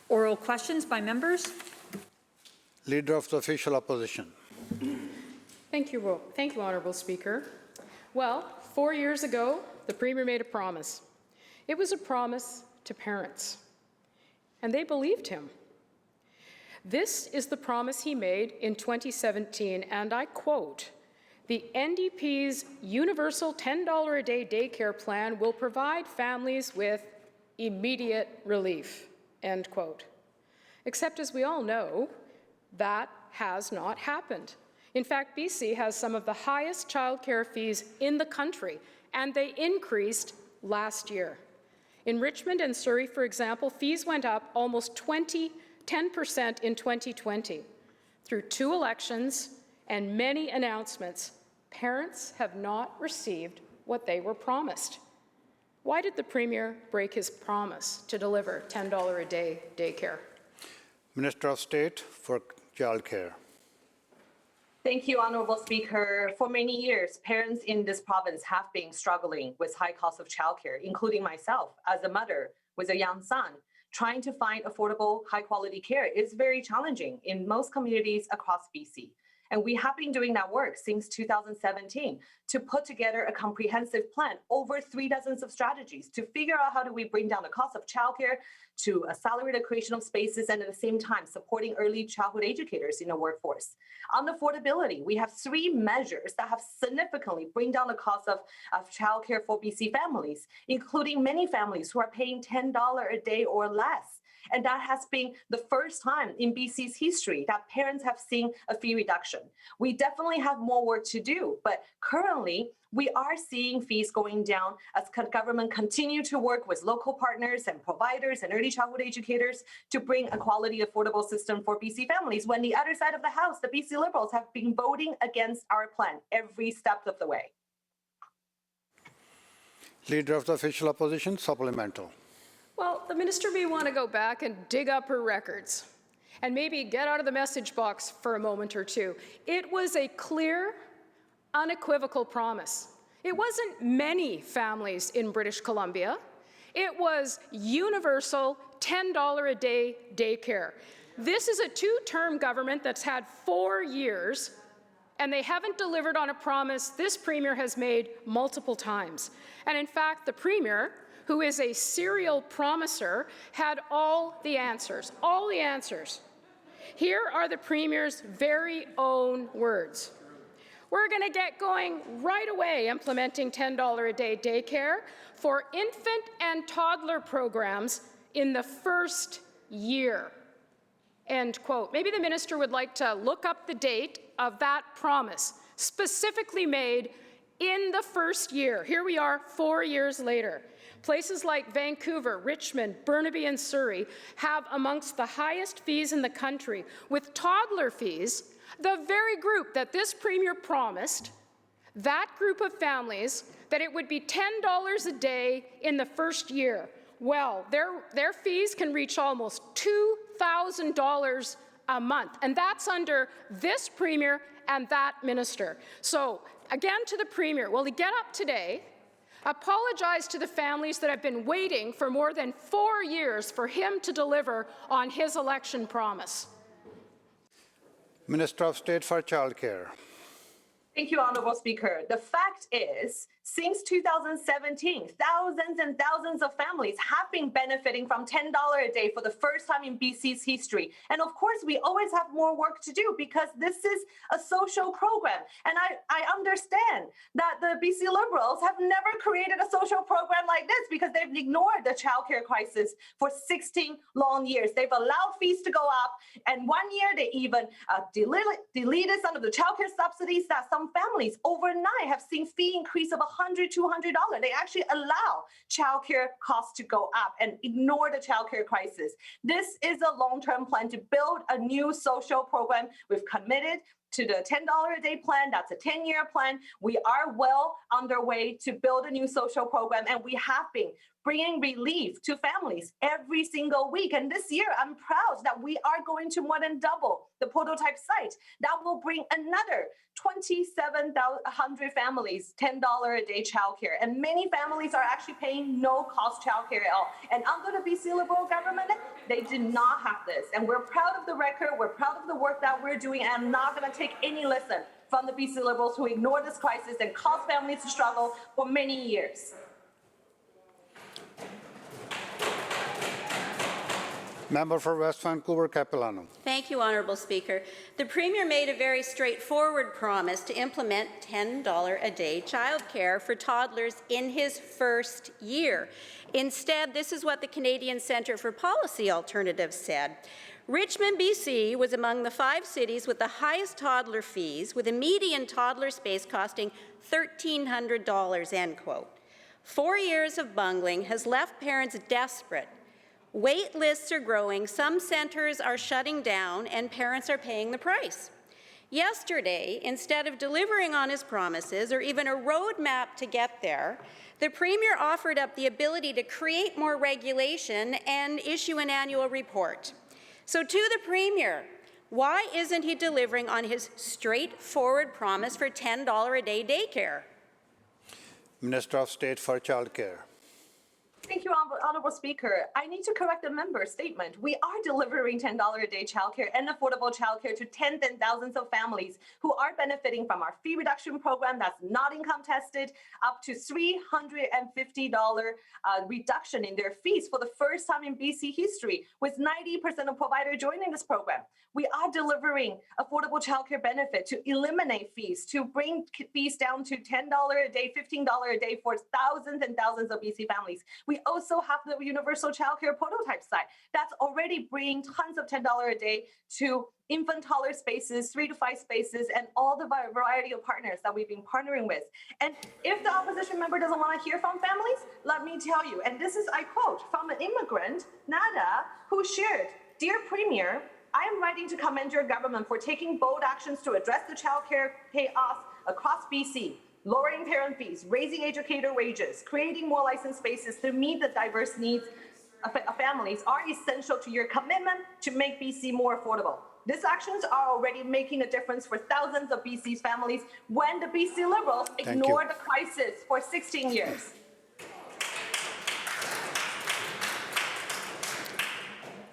Oral questions by members. Leader of the Official Opposition. Thank you, Honourable Speaker. Well, 4 years ago, the Premier made a promise. It was a promise to parents, and they believed him. This is the promise he made in 2017, and I quote, "The NDP's universal $10 a day daycare plan will provide families with immediate relief," end quote. Except, as we all know, that has not happened. In fact, BC has some of the highest childcare fees in the country, and they increased last year. In Richmond and Surrey, for example, fees went up almost 10% in 2020. Through 2 elections and many announcements, parents have not received what they were promised. Why did the Premier break his promise to deliver $10 a day daycare? Minister of State for Childcare. Thank you, Honourable Speaker. For many years, parents in this province have been struggling with high cost of childcare, including myself as a mother with a young son. Trying to find affordable, high-quality care is very challenging in most communities across BC. And we have been doing that work since 2017 to put together a comprehensive plan, over 3 dozens of strategies to figure out how do we bring down the cost of childcare, to accelerate the creation of spaces, and at the same time supporting early childhood educators in the workforce. On affordability, we have 3 measures that have significantly bring down the cost of childcare for BC families, including many families who are paying $10 a day or less. And that has been the first time in BC's history that parents have seen a fee reduction. We definitely have more work to do, but currently we are seeing fees going down as government continue to work with local partners and providers and early childhood educators to bring a quality, affordable system for BC families, when the other side of the House, the BC Liberals, have been voting against our plan every step of the way. Leader of the Official Opposition, supplemental. Well, the minister may want to go back and dig up her records and maybe get out of the message box for a moment or two. It was a clear, unequivocal promise. It wasn't many families in British Columbia. It was universal $10 a day daycare. This is a 2-term government that's had 4 years, and they haven't delivered on a promise this Premier has made multiple times. And in fact, the Premier, who is a serial promiser, had all the answers, all the answers. Here are the Premier's very own words. "We're going to get going right away implementing $10 a day daycare for infant and toddler programs in the first year." End quote. Maybe the minister would like to look up the date of that promise, specifically made in the first year. Here we are 4 years later. Places like Vancouver, Richmond, Burnaby, and Surrey have amongst the highest fees in the country, with toddler fees, the very group that this Premier promised, that group of families, that it would be $10 a day in the first year. Well, their fees can reach almost $2,000 a month, and that's under this Premier and that minister. So, again to the Premier, will he get up today, apologize to the families that have been waiting for more than 4 years for him to deliver on his election promise? Minister of State for Childcare. Thank you, Honourable Speaker. The fact is, since 2017, thousands and thousands of families have been benefiting from $10 a day for the first time in BC's history. And of course, we always have more work to do because this is a social program. And I understand that the BC Liberals have never created a social program like this because they've ignored the childcare crisis for 16 long years. They've allowed fees to go up. And 1 year, they even deleted some of the childcare subsidies that some families overnight have seen fee increase of $100, $200. They actually allow childcare costs to go up and ignore the childcare crisis. This is a long-term plan to build a new social program. We've committed to the $10 a day plan. That's a 10-year plan. We are well underway to build a new social program, and we have been bringing relief to families every single week. And this year, I'm proud that we are going to more than double the prototype site. That will bring another 2,700 families $10 a day childcare. And many families are actually paying no cost childcare at all. And under the BC Liberal government, they did not have this. And we're proud of the record. We're proud of the work that we're doing. And I'm not going to take any lesson from the BC Liberals who ignore this crisis and cause families to struggle for many years. Member for West Vancouver, Capilano. Thank you, Honourable Speaker. The Premier made a very straightforward promise to implement $10 a day childcare for toddlers in his first year. Instead, this is what the Canadian Centre for Policy Alternatives said. Richmond, BC was among the 5 cities with the highest toddler fees, with a median toddler space costing $1,300, end quote. 4 years of bungling has left parents desperate. Wait lists are growing, some centres are shutting down, and parents are paying the price. Yesterday, instead of delivering on his promises or even a roadmap to get there, the Premier offered up the ability to create more regulation and issue an annual report. So to the Premier, why isn't he delivering on his straightforward promise for $10 a day daycare? Minister of State for Childcare. Thank you, Honourable Speaker. I need to correct the member's statement. We are delivering $10 a day childcare and affordable childcare to tens and thousands of families who are benefiting from our fee reduction program that's not income tested, up to $350 reduction in their fees for the first time in BC history, with 90% of providers joining this program. We are delivering affordable childcare benefit to eliminate fees, to bring fees down to $10 a day, $15 a day for thousands and thousands of BC families. We also have the universal childcare prototype site that's already bringing tons of $10 a day to infant toddler spaces, 3 to 5 spaces, and all the variety of partners that we've been partnering with. And if the opposition member doesn't want to hear from families, let me tell you, and this is, I quote, from an immigrant, Nada, who shared, "Dear Premier, I am writing to commend your government for taking bold actions to address the childcare chaos across BC. Lowering parent fees, raising educator wages, creating more licensed spaces to meet the diverse needs of families are essential to your commitment to make BC more affordable. These actions are already making a difference for thousands of BC's families when the BC Liberals ignored the crisis for 16 years."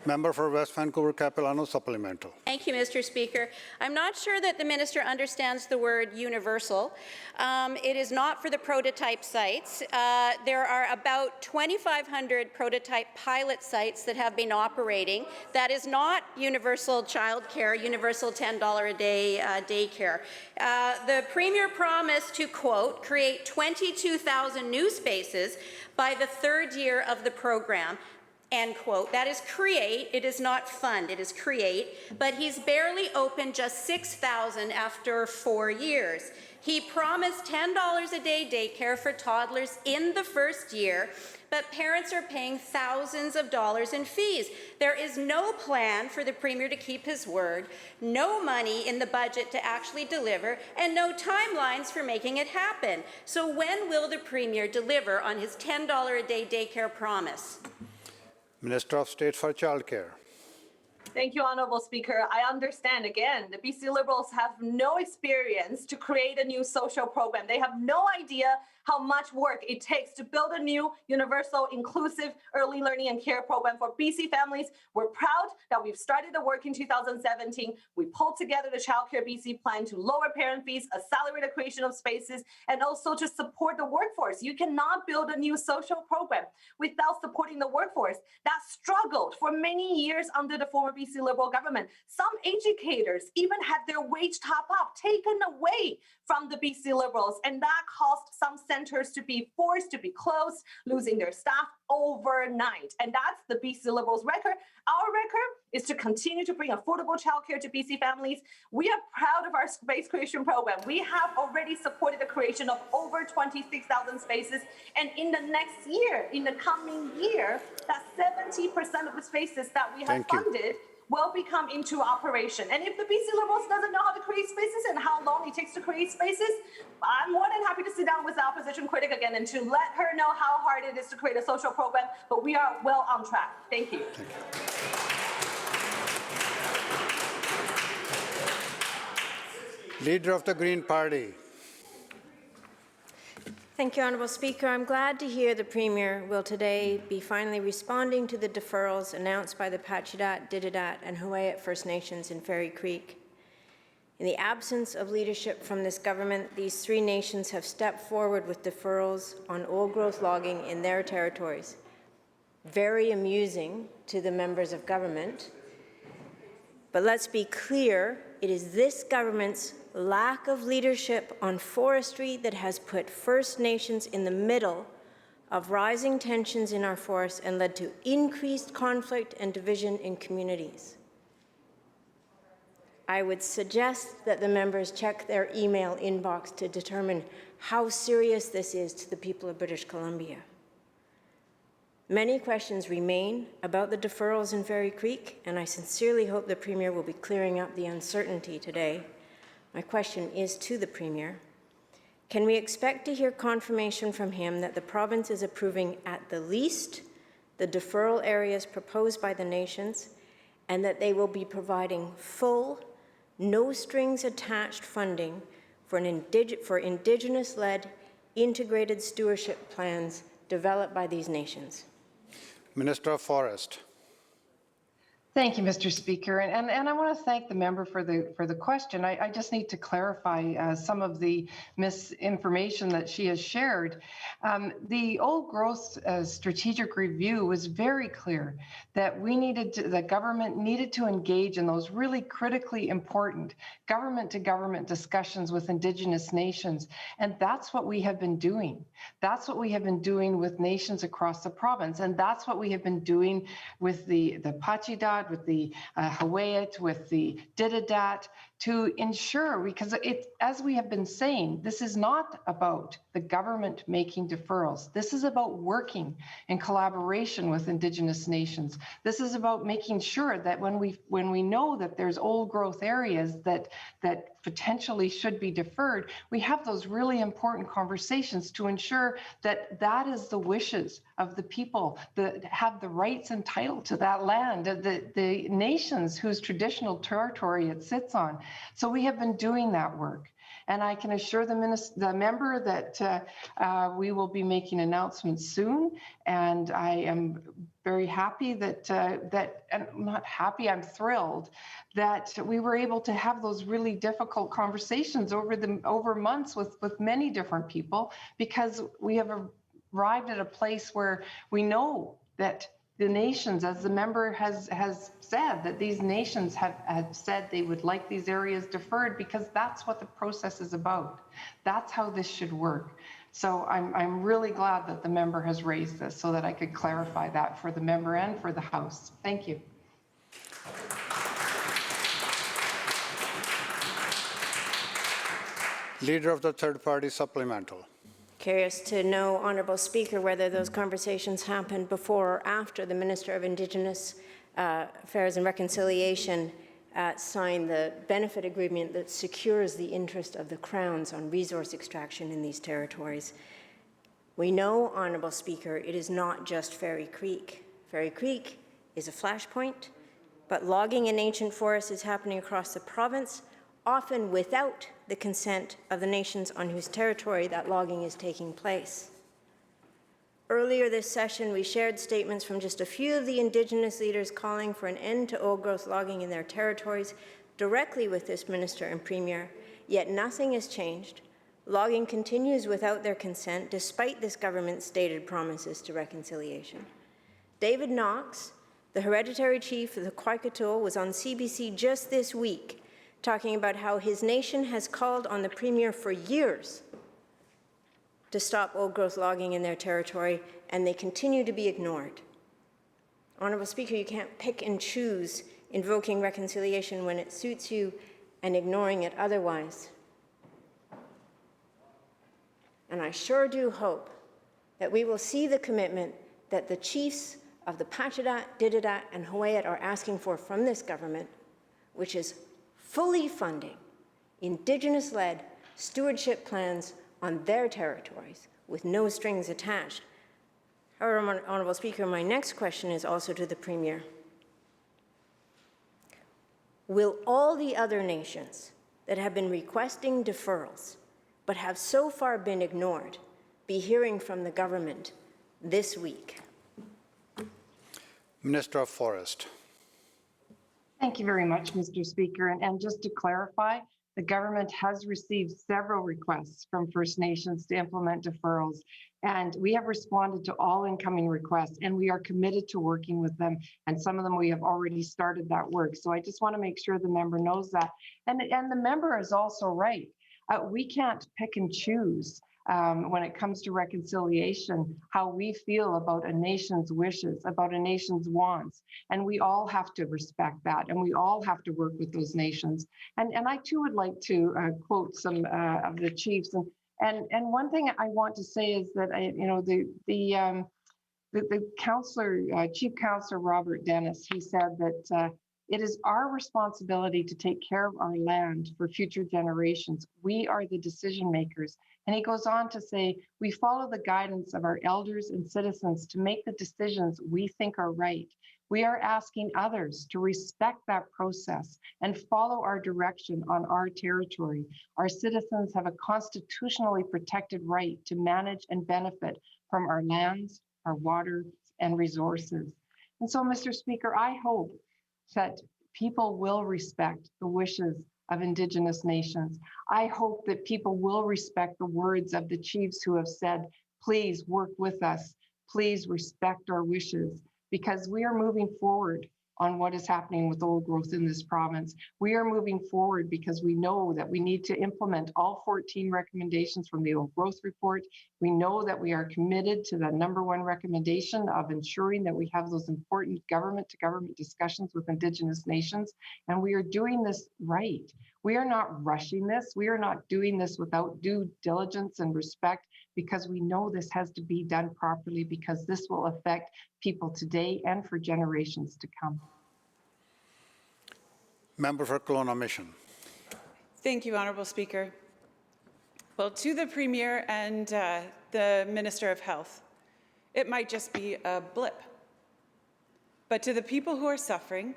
Member for West Vancouver, Capilano, supplemental. Thank you, Mr. Speaker. I'm not sure that the minister understands the word universal. It is not for the prototype sites. There are about 2,500 prototype pilot sites that have been operating. That is not universal childcare, universal $10 a day daycare. The Premier promised to, quote, create 22,000 new spaces by the 3rd year of the program. End quote. That is create. It is not fund. It is create. But he's barely opened just 6,000 after 4 years. He promised $10 a day daycare for toddlers in the first year, but parents are paying thousands of dollars in fees. There is no plan for the Premier to keep his word, no money in the budget to actually deliver, and no timelines for making it happen. So when will the Premier deliver on his $10 a day daycare promise? Minister of State for Childcare. Thank you, Honourable Speaker. I understand, again, the BC Liberals have no experience to create a new social program. They have no idea how much work it takes to build a new, universal, inclusive early learning and care program for BC families. We're proud that we've started the work in 2017. We pulled together the Childcare BC plan to lower parent fees, accelerate the creation of spaces, and also to support the workforce. You cannot build a new social program without supporting the workforce that struggled for many years under the former BC Liberal government. Some educators even had their wage top-up taken away from the BC Liberals, and that caused some centers to be forced to be closed, losing their staff overnight. And that's the BC Liberals' record. Our record is to continue to bring affordable childcare to BC families. We are proud of our space creation program. We have already supported the creation of over 26,000 spaces. And in the next year, in the coming year, that 70% of the spaces that we have funded will become into operation. And if the BC Liberals doesn't know how to create spaces and how long it takes to create spaces, I'm more than happy to sit down with the opposition critic again and to let her know how hard it is to create a social program, but we are well on track. Thank you. Leader of the Green Party. Thank you, Honourable Speaker. I'm glad to hear the Premier will today be finally responding to the deferrals announced by the Pacheedaht, Dididat and Huu-ay-aht First Nations in Fairy Creek. In the absence of leadership from this government, these three nations have stepped forward with deferrals on old-growth logging in their territories. Very amusing to the members of government. But let's be clear, it is this government's lack of leadership on forestry that has put First Nations in the middle of rising tensions in our forests and led to increased conflict and division in communities. I would suggest that the members check their email inbox to determine how serious this is to the people of British Columbia. Many questions remain about the deferrals in Fairy Creek, and I sincerely hope the Premier will be clearing up the uncertainty today. My question is to the Premier. Can we expect to hear confirmation from him that the province is approving at the least the deferral areas proposed by the nations and that they will be providing full, no-strings-attached funding for Indigenous-led integrated stewardship plans developed by these nations? Minister of Forest. Thank you, Mr. Speaker, and I want to thank the member for the question. I just need to clarify some of the misinformation that she has shared. The old growth strategic review was very clear that the government needed to engage in those really critically important government-to-government discussions with Indigenous nations, and that's what we have been doing. That's what we have been doing with nations across the province, and that's what we have been doing with the Pacheedaht, with the Huu-ay-aht, with the Dididat, to ensure, because as we have been saying, this is not about the government making deferrals. This is about working in collaboration with Indigenous nations. This is about making sure that when we know that there's old growth areas that potentially should be deferred, we have those really important conversations to ensure that that is the wishes of the people that have the rights and title to that land, the nations whose traditional territory it sits on. So we have been doing that work. And I can assure the member that we will be making announcements soon. And I am very happy and not happy, I'm thrilled that we were able to have those really difficult conversations over months with many different people, because we have arrived at a place where we know that the nations, as the member has said, that these nations have said they would like these areas deferred, because that's what the process is about. That's how this should work. So I'm really glad that the member has raised this so that I could clarify that for the member and for the House. Thank you. Leader of the Third Party Supplemental. Curious to know, Honourable Speaker, whether those conversations happened before or after the Minister of Indigenous Affairs and Reconciliation signed the benefit agreement that secures the interest of the Crowns on resource extraction in these territories. We know, Honourable Speaker, it is not just Fairy Creek. Fairy Creek is a flashpoint, but logging in ancient forests is happening across the province, often without the consent of the nations on whose territory that logging is taking place. Earlier this session, we shared statements from just a few of the Indigenous leaders calling for an end to old-growth logging in their territories directly with this Minister and Premier, yet nothing has changed. Logging continues without their consent, despite this government's stated promises to reconciliation. David Knox, the hereditary chief of the Kwakiutl, was on CBC just this week talking about how his nation has called on the Premier for years to stop old-growth logging in their territory, and they continue to be ignored. Honourable Speaker, you can't pick and choose invoking reconciliation when it suits you and ignoring it otherwise. And I sure do hope that we will see the commitment that the chiefs of the Pacheedaht, Dididat, and Huu-ay-aht are asking for from this government, which is fully funding Indigenous-led stewardship plans on their territories with no strings attached. However, Honourable Speaker, my next question is also to the Premier. Will all the other nations that have been requesting deferrals but have so far been ignored be hearing from the government this week? Minister of Forest. Thank you very much, Mr. Speaker. And just to clarify, the government has received several requests from First Nations to implement deferrals, and we have responded to all incoming requests, and we are committed to working with them. And some of them we have already started that work. So I just want to make sure the member knows that. And the member is also right. We can't pick and choose when it comes to reconciliation, how we feel about a nation's wishes, about a nation's wants. And we all have to respect that, and we all have to work with those nations. And I too would like to quote some of the chiefs. And one thing I want to say is that the counselor, Chief Counselor Robert Dennis, he said that it is our responsibility to take care of our land for future generations. We are the decision makers. And he goes on to say, we follow the guidance of our elders and citizens to make the decisions we think are right. We are asking others to respect that process and follow our direction on our territory. Our citizens have a constitutionally protected right to manage and benefit from our lands, our waters, and resources. And so, Mr. Speaker, I hope that people will respect the wishes of Indigenous nations. I hope that people will respect the words of the chiefs who have said, please work with us, please respect our wishes, because we are moving forward on what is happening with old growth in this province. We are moving forward because we know that we need to implement all 14 recommendations from the old growth report. We know that we are committed to the #1 recommendation of ensuring that we have those important government-to-government discussions with Indigenous nations, and we are doing this right. We are not rushing this. We are not doing this without due diligence and respect, because we know this has to be done properly, because this will affect people today and for generations to come. Member for Kelowna Mission. Thank you, Honourable Speaker. Well, to the Premier and the Minister of Health, it might just be a blip. But to the people who are suffering,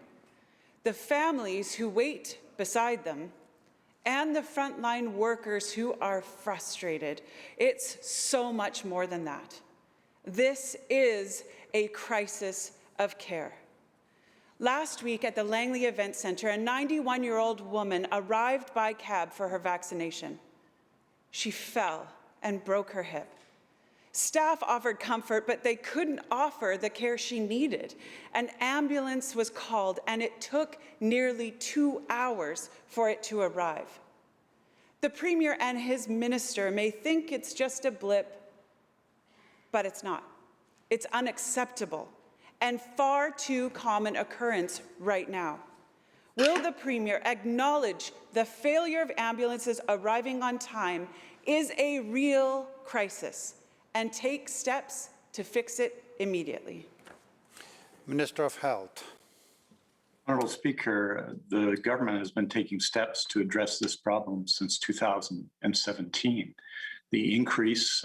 the families who wait beside them, and the frontline workers who are frustrated, it's so much more than that. This is a crisis of care. Last week at the Langley Event Centre, a 91-year-old woman arrived by cab for her vaccination. She fell and broke her hip. Staff offered comfort, but they couldn't offer the care she needed. An ambulance was called, and it took nearly 2 hours for it to arrive. The Premier and his minister may think it's just a blip, but it's not. It's unacceptable and far too common occurrence right now. Will the Premier acknowledge the failure of ambulances arriving on time is a real crisis and take steps to fix it immediately? Minister of Health. Honourable Speaker, the government has been taking steps to address this problem since 2017. The increase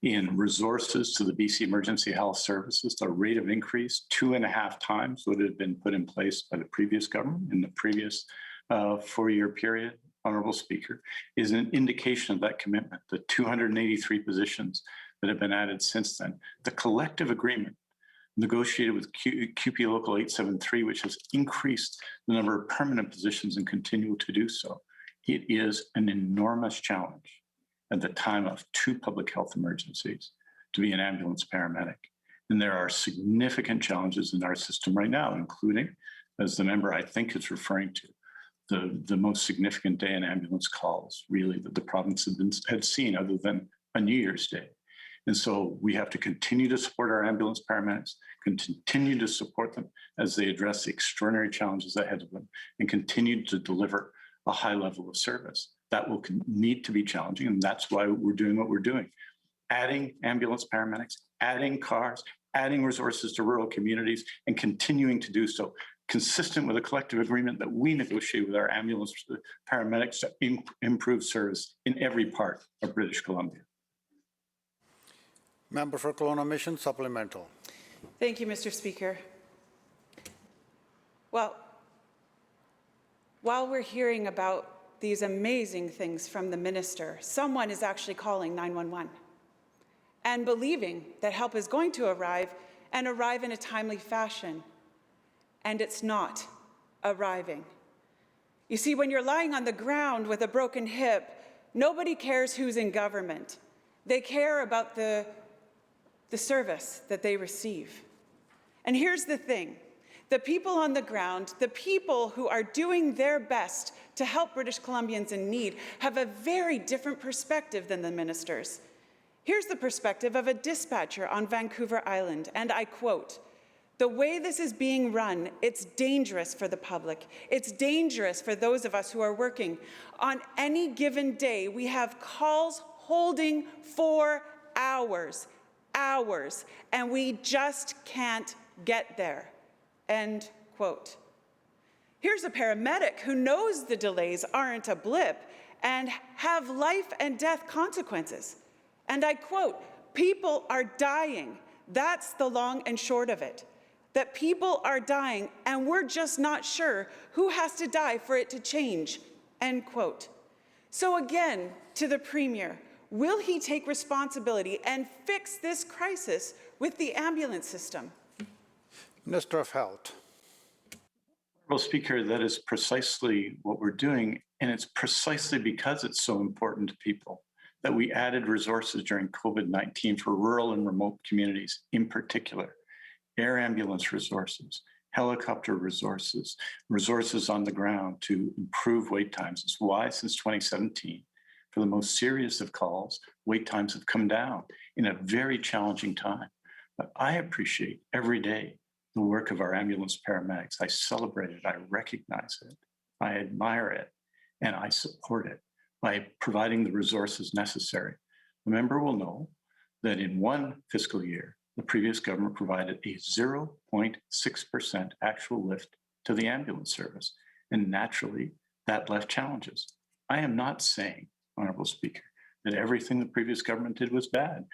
in resources to the BC Emergency Health Services, the rate of increase 2.5 times what had been put in place by the previous government in the previous 4-year period, Honourable Speaker, is an indication of that commitment. The 283 positions that have been added since then, the collective agreement negotiated with QP Local 873, which has increased the number of permanent positions and continue to do so. It is an enormous challenge at the time of 2 public health emergencies to be an ambulance paramedic. And there are significant challenges in our system right now, including, as the member I think is referring to, the most significant day in ambulance calls, really, that the province had seen other than a New Year's Day. And so we have to continue to support our ambulance paramedics, continue to support them as they address the extraordinary challenges ahead of them, and continue to deliver a high level of service. That will need to be challenging, and that's why we're doing what we're doing. Adding ambulance paramedics, adding cars, adding resources to rural communities, and continuing to do so, consistent with a collective agreement that we negotiate with our ambulance paramedics to improve service in every part of British Columbia. Member for Kelowna Mission, supplemental. Thank you, Mr. Speaker. Well, while we're hearing about these amazing things from the minister, someone is actually calling 911 and believing that help is going to arrive and arrive in a timely fashion. And it's not arriving. You see, when you're lying on the ground with a broken hip, nobody cares who's in government. They care about the service that they receive. And here's the thing. The people on the ground, the people who are doing their best to help British Columbians in need, have a very different perspective than the ministers. Here's the perspective of a dispatcher on Vancouver Island, and I quote, "The way this is being run, it's dangerous for the public. It's dangerous for those of us who are working. On any given day, we have calls holding for hours, and we just can't get there." End quote. Here's a paramedic who knows the delays aren't a blip and have life and death consequences. And I quote, "People are dying. That's the long and short of it. That people are dying, and we're just not sure who has to die for it to change." End quote. So again, to the Premier, will he take responsibility and fix this crisis with the ambulance system? Minister of Health. Well, Speaker, that is precisely what we're doing, and it's precisely because it's so important to people that we added resources during COVID-19 for rural and remote communities in particular. Air ambulance resources, helicopter resources, resources on the ground to improve wait times. It's why since 2017, for the most serious of calls, wait times have come down in a very challenging time. But I appreciate every day the work of our ambulance paramedics. I celebrate it, I recognize it, I admire it, and I support it by providing the resources necessary. The member will know that in one fiscal year, the previous government provided a 0.6% actual lift to the ambulance service. And naturally, that left challenges. I am not saying, Honourable Speaker, that everything the previous government did was bad.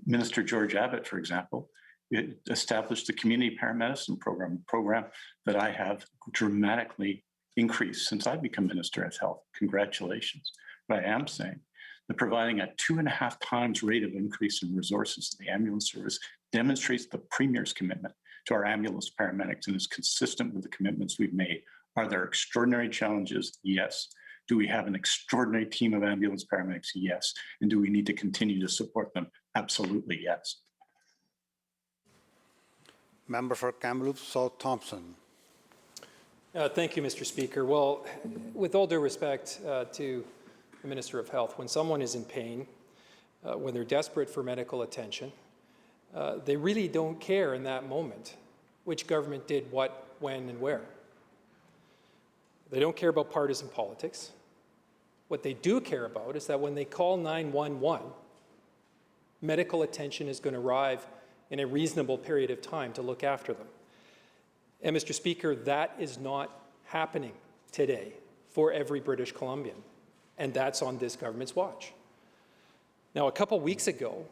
Minister George Abbott, for example, established the community paramedicine program, a program that I have dramatically increased since I've become Minister of Health. Congratulations. But I am saying that providing a 2.5 times rate of increase in resources to the ambulance service demonstrates the Premier's commitment to our ambulance paramedics and is consistent with the commitments we've made. Are there extraordinary challenges? Yes. Do we have an extraordinary team of ambulance paramedics? Yes. And do we need to continue to support them? Absolutely, yes. Member for Kamloops South Thompson. Thank you, Mr. Speaker. Well, with all due respect to the Minister of Health, when someone is in pain, when they're desperate for medical attention, they really don't care in that moment which government did what, when, and where. They don't care about partisan politics. What they do care about is that when they call 911, medical attention is going to arrive in a reasonable period of time to look after them. And Mr. Speaker, that is not happening today for every British Columbian, and that's on this government's watch. Now, a couple weeks ago,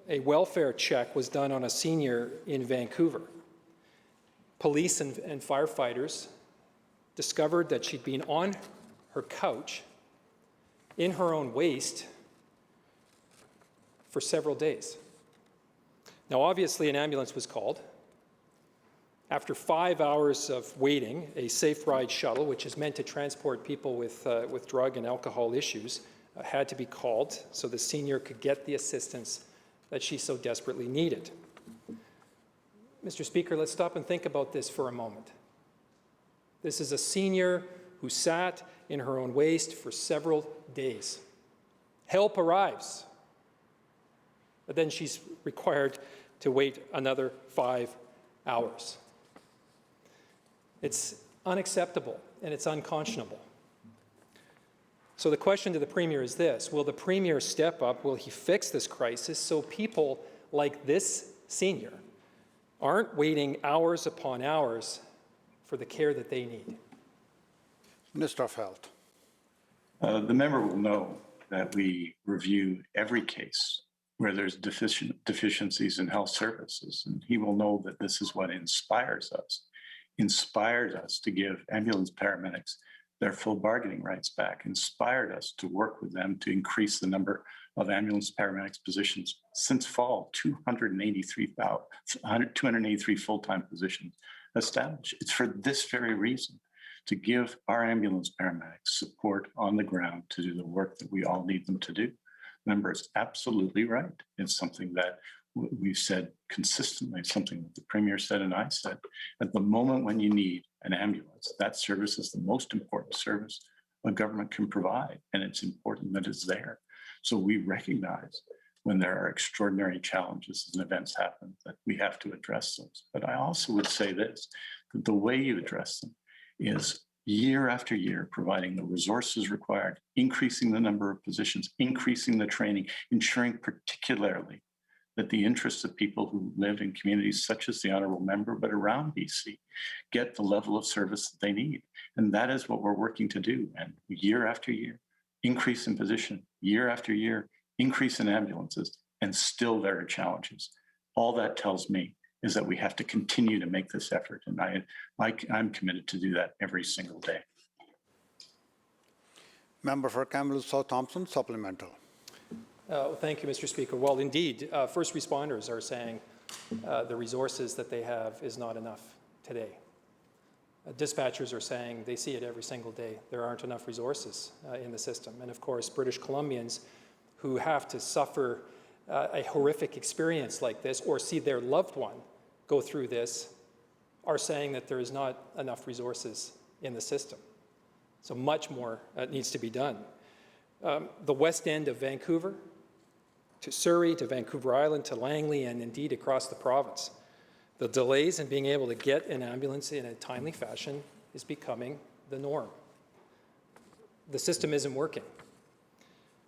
a welfare check was done on a senior in Vancouver. Police and firefighters discovered that she'd been on her couch in her own waste for several days. Now, obviously, an ambulance was called. After 5 hours of waiting, a Safe Ride shuttle, which is meant to transport people with drug and alcohol issues, had to be called so the senior could get the assistance that she so desperately needed. Mr. Speaker, let's stop and think about this for a moment. This is a senior who sat in her own waste for several days. Help arrives, but then she's required to wait another 5 hours. It's unacceptable and it's unconscionable. So the question to the Premier is this: will the Premier step up? Will he fix this crisis so people like this senior aren't waiting hours upon hours for the care that they need. Minister of Health. The member will know that we review every case where there's deficiencies in health services, and he will know that this is what inspires us to give ambulance paramedics their full bargaining rights back, inspired us to work with them to increase the number of ambulance paramedics positions. Since fall, 283 full-time positions established. It's for this very reason, to give our ambulance paramedics support on the ground to do the work that we all need them to do. The member is absolutely right. It's something that we've said consistently, something that the Premier said and I said. At the moment when you need an ambulance, that service is the most important service a government can provide, and it's important that it's there. So we recognize when there are extraordinary challenges and events happen that we have to address those. But I also would say this, that the way you address them is year after year, providing the resources required, increasing the number of positions, increasing the training, ensuring particularly that the interests of people who live in communities such as the honourable member, but around BC, get the level of service that they need. And that is what we're working to do. And year after year, increase in position, year after year, increase in ambulances, and still there are challenges. All that tells me is that we have to continue to make this effort. And I'm committed to do that every single day. Member for Kamloops South Thompson, supplemental. Thank you, Mr. Speaker. Well, indeed, first responders are saying the resources that they have is not enough today. Dispatchers are saying they see it every single day. There aren't enough resources in the system. And of course, British Columbians who have to suffer a horrific experience like this or see their loved one go through this are saying that there is not enough resources in the system. So much more needs to be done. The west end of Vancouver, to Surrey, to Vancouver Island, to Langley, and indeed across the province. The delays in being able to get an ambulance in a timely fashion is becoming the norm. The system isn't working.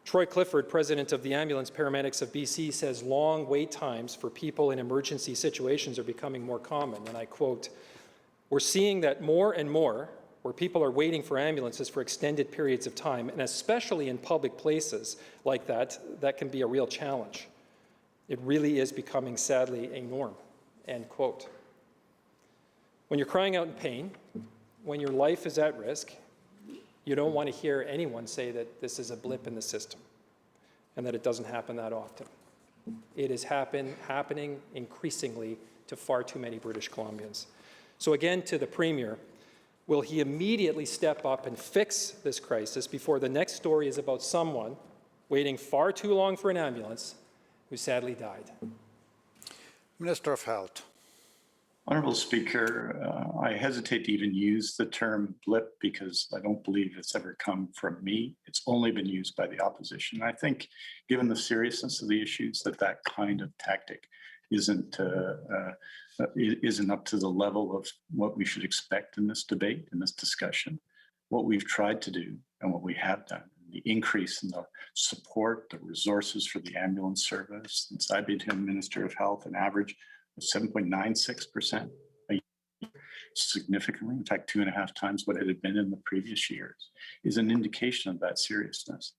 Troy Clifford, president of the Ambulance Paramedics of BC, says long wait times for people in emergency situations are becoming more common. And I quote, "We're seeing that more and more where people are waiting for ambulances for extended periods of time, and especially in public places like that, that can be a real challenge. It really is becoming, sadly, a norm," end quote. When you're crying out in pain, when your life is at risk, you don't want to hear anyone say that this is a blip in the system and that it doesn't happen that often. It is happening increasingly to far too many British Columbians. So again, to the Premier, will he immediately step up and fix this crisis before the next story is about someone waiting far too long for an ambulance who sadly died? Minister of Health. Honourable Speaker, I hesitate to even use the term blip because I don't believe it's ever come from me. It's only been used by the opposition. I think, given the seriousness of the issues, that kind of tactic isn't up to the level of what we should expect in this debate, in this discussion. What we've tried to do and what we have done, the increase in the support, the resources for the ambulance service, since I've been Minister of Health, an average of 7.96% a year, significantly, in fact, 2.5 times what it had been in the previous years, is an indication of that seriousness.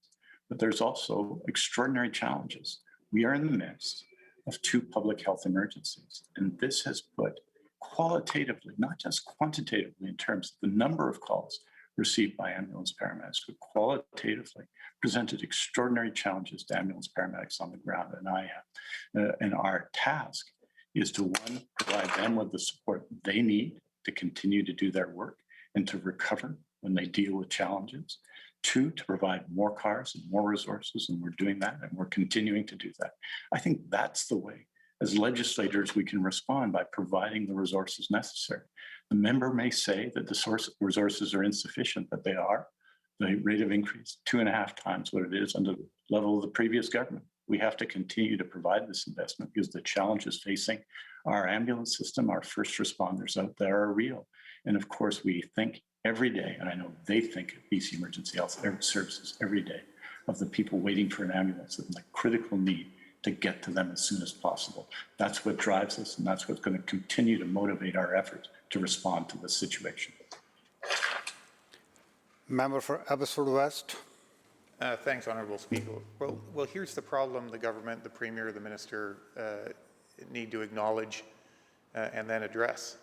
But there's also extraordinary challenges. We are in the midst of 2 public health emergencies. And this has put qualitatively, not just quantitatively in terms of the number of calls received by ambulance paramedics, but qualitatively presented extraordinary challenges to ambulance paramedics on the ground. And our task is to, 1, provide them with the support they need to continue to do their work and to recover when they deal with challenges. 2, to provide more cars and more resources, and we're doing that, and we're continuing to do that. I think that's the way, as legislators, we can respond by providing the resources necessary. The member may say that the resources are insufficient, but they are. The rate of increase, 2.5 times what it is under the level of the previous government. We have to continue to provide this investment because the challenges facing our ambulance system, our first responders out there are real. And of course, we think every day, and I know they think at BC Emergency Health Services every day, of the people waiting for an ambulance and the critical need to get to them as soon as possible. That's what drives us, and that's what's going to continue to motivate our efforts to respond to this situation. Member for Abbotsford West. Thanks, Honourable Speaker. Well, here's the problem the government, the Premier, the Minister need to acknowledge and then address.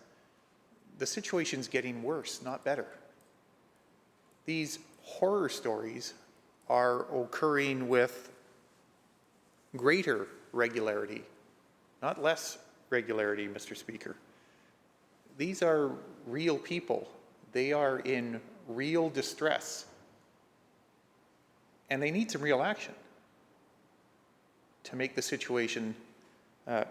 The situation's getting worse, not better. These horror stories are occurring with greater regularity, not less regularity, Mr. Speaker. These are real people. They are in real distress. And they need some real action to make the situation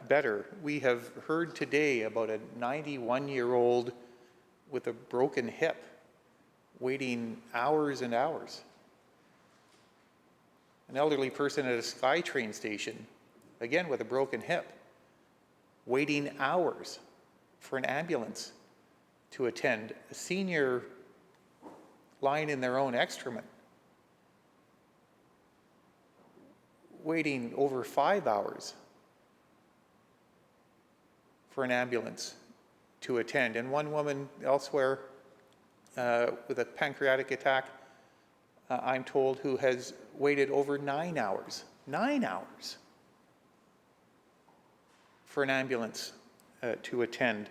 better. We have heard today about a 91-year-old with a broken hip waiting hours and hours. An elderly person at a SkyTrain station, again with a broken hip, waiting hours for an ambulance to attend. A senior lying in their own excrement, waiting over 5 hours for an ambulance to attend. And one woman elsewhere with a pancreatic attack, I'm told, who has waited over 9 hours for an ambulance to attend.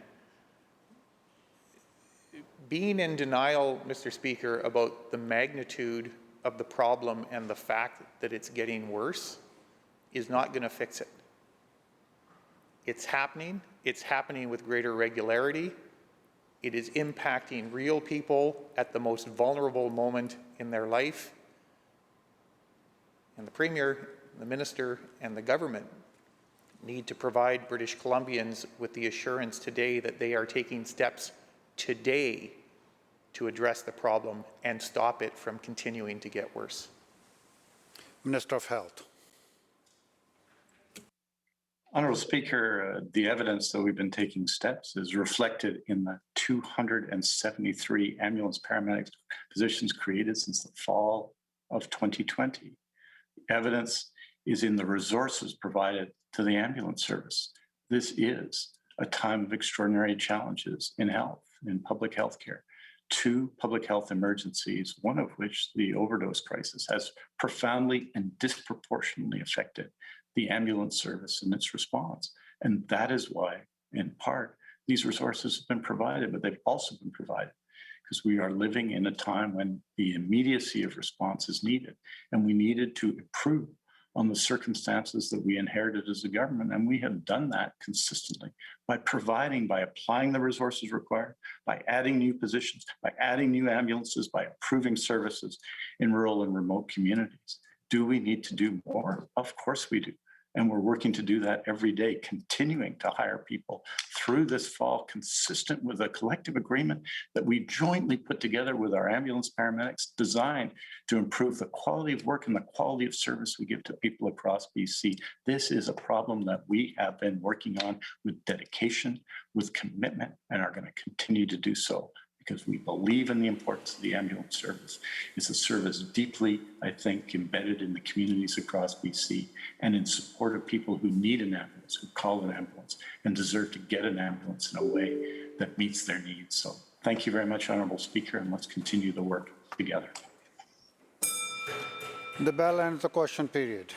Being in denial, Mr. Speaker, about the magnitude of the problem and the fact that it's getting worse is not going to fix it. It's happening with greater regularity. It is impacting real people at the most vulnerable moment in their life. And the Premier, the Minister, and the government need to provide British Columbians with the assurance today that they are taking steps today to address the problem and stop it from continuing to get worse. Minister of Health. Honourable Speaker, the evidence that we've been taking steps is reflected in the 273 ambulance paramedic positions created since the fall of 2020. Evidence is in the resources provided to the ambulance service. This is a time of extraordinary challenges in health, in public health care. 2 public health emergencies, one of which, the overdose crisis, has profoundly and disproportionately affected the ambulance service and its response. And that is why, in part, these resources have been provided, but they've also been provided because we are living in a time when the immediacy of response is needed. And we needed to improve on the circumstances that we inherited as a government. And we have done that consistently by applying the resources required, by adding new positions, by adding new ambulances, by improving services in rural and remote communities. Do we need to do more? Of course we do. And we're working to do that every day, continuing to hire people through this fall, consistent with a collective agreement that we jointly put together with our ambulance paramedics, designed to improve the quality of work and the quality of service we give to people across BC. This is a problem that we have been working on with dedication, with commitment, and are going to continue to do so, because we believe in the importance of the ambulance service. It's a service deeply, I think, embedded in the communities across BC and in support of people who need an ambulance, who call an ambulance, and deserve to get an ambulance in a way that meets their needs. So thank you very much, Honourable Speaker, and let's continue the work together. The bell ends the question period.